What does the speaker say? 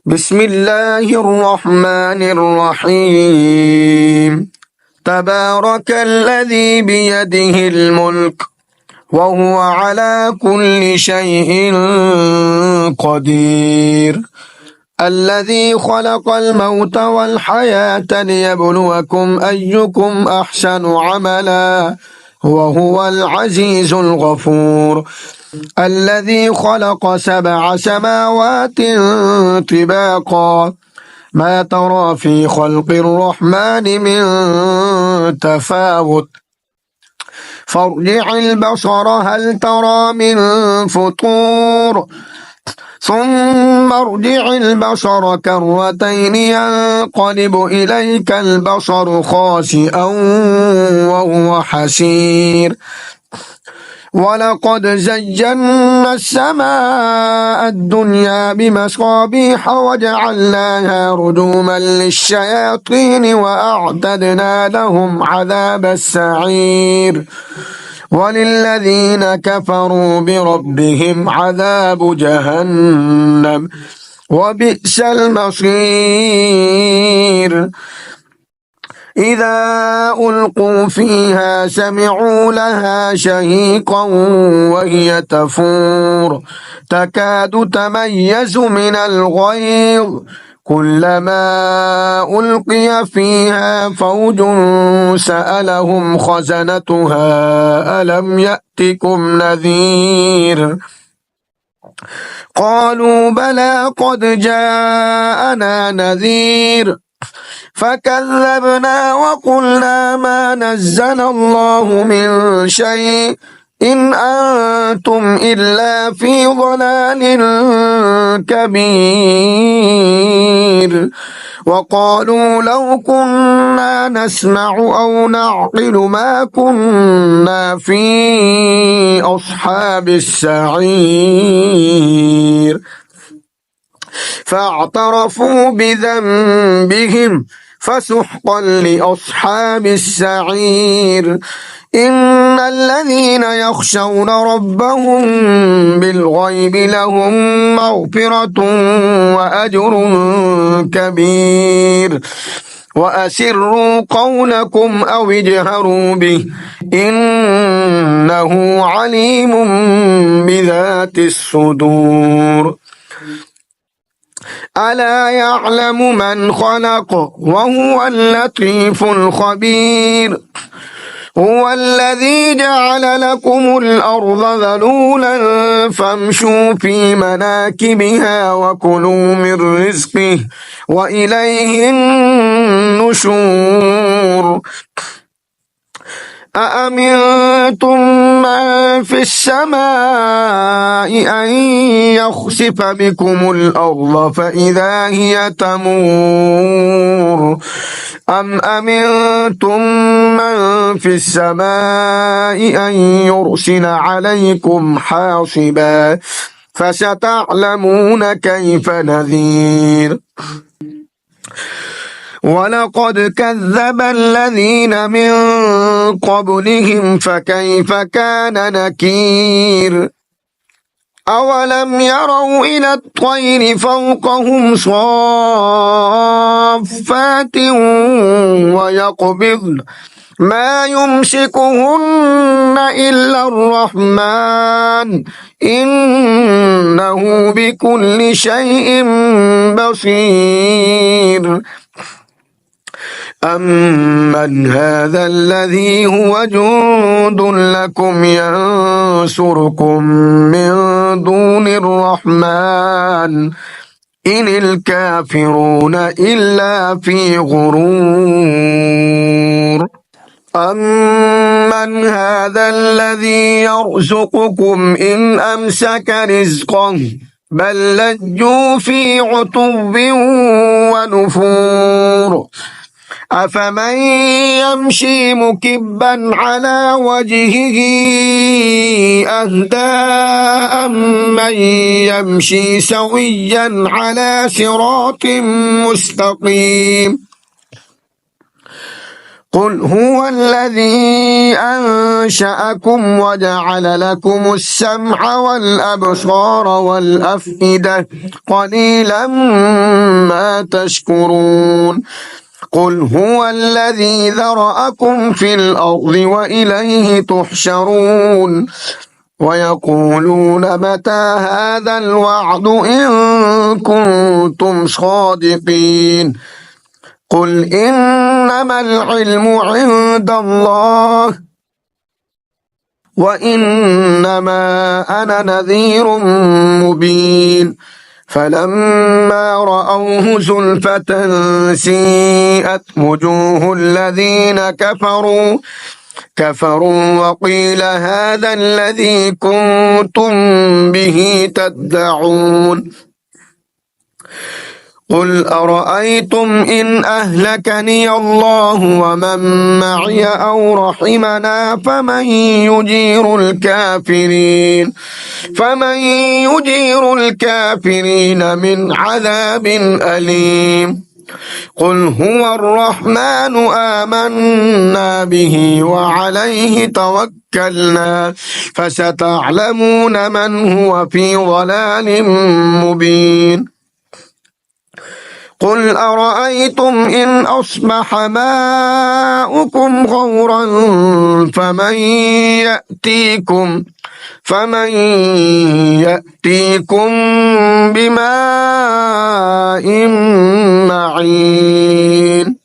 بسم الله الرحمن الرحيم. تبارك الذي بيده الملك وهو على كل شيء قدير، الذي خلق الموت والحياة ليبلوكم أيكم أحسن عملا وهو العزيز الغفور، الذي خلق 7 سماوات طباقا ما ترى في خلق الرحمن من تفاوت، فارجع البصر هل ترى من فطور، ثم ارجع البصر كرتين ينقلب إليك البصر خاسئا وهو حسير، ولقد زينا السماء الدنيا بمصابيح وجعلناها رجوما للشياطين وأعتدنا لهم عذاب السعير، وللذين كفروا بربهم عذاب جهنم وبئس المصير. إذا ألقوا فيها سمعوا لها شهيقا وهي تفور تكاد تميز من الغيظ، كلما ألقي فيها فوج سألهم خزنتها ألم يأتكم نذير، قالوا بلى قد جاءنا نذير، فكذبنا وقلنا ما نزل الله من شيء إن أنتم إلا في ضلال كبير، وقالوا لو كنا نسمع أو نعقل ما كنا في أصحاب السعير، فاعترفوا بذنبهم فسحقا لأصحاب السعير. إن الذين يخشون ربهم بالغيب لهم مغفرة وأجر كبير، وأسروا قولكم أو اجهروا به إنه عليم بذات الصدور. ألا يعلم من خلق وهو اللطيف الخبير، هو الذي جعل لكم الأرض ذلولا فامشوا في مناكبها وكلوا من رزقه وإليه النشور. أأمنتم من في السماء أن يخسف بكم الأرض فإذا هي تمور، أم أمنتم من في السماء أن يرسل عليكم حاصبا فستعلمون كيف نذير. ولقد كذب الذين من قبلهم فكيف كان نكير، أولم يروا إلى الطير فوقهم صافات ويقبضن ما يمسكهن إلا الرحمن إنه بكل شيء بصير. أمن هذا الذي هو جند لكم ينصركم من دون الرحمن إن الكافرون إلا في غرور. أمن هذا الذي يرزقكم إن أمسك رزقه بل لجوا في عتب ونفور، أفمن يمشي مكبا على وجهه أهدى أمن يمشي سويا على صراط مستقيم. قل هو الذي أنشأكم وجعل لكم السمع والأبصار والأفئدة قليلا ما تشكرون قل هو الذي ذرأكم في الأرض وإليه تحشرون ويقولون متى هذا الوعد إن كنتم صادقين قل إنما العلم عند الله وإنما أنا نذير مبين فلما رأوه زلفة سيئت وجوه الذين كفروا وقيل هذا الذي كنتم به تدعون قل أرأيتم إن أهلكني الله ومن معي أو رحمنا فمن يجير الكافرين من عذاب أليم قل هو الرحمن آمنا به وعليه توكلنا فستعلمون من هو في ضلال مبين قل أرأيتم إن أصبح ماؤكم غورا فمن يأتيكم بماء معين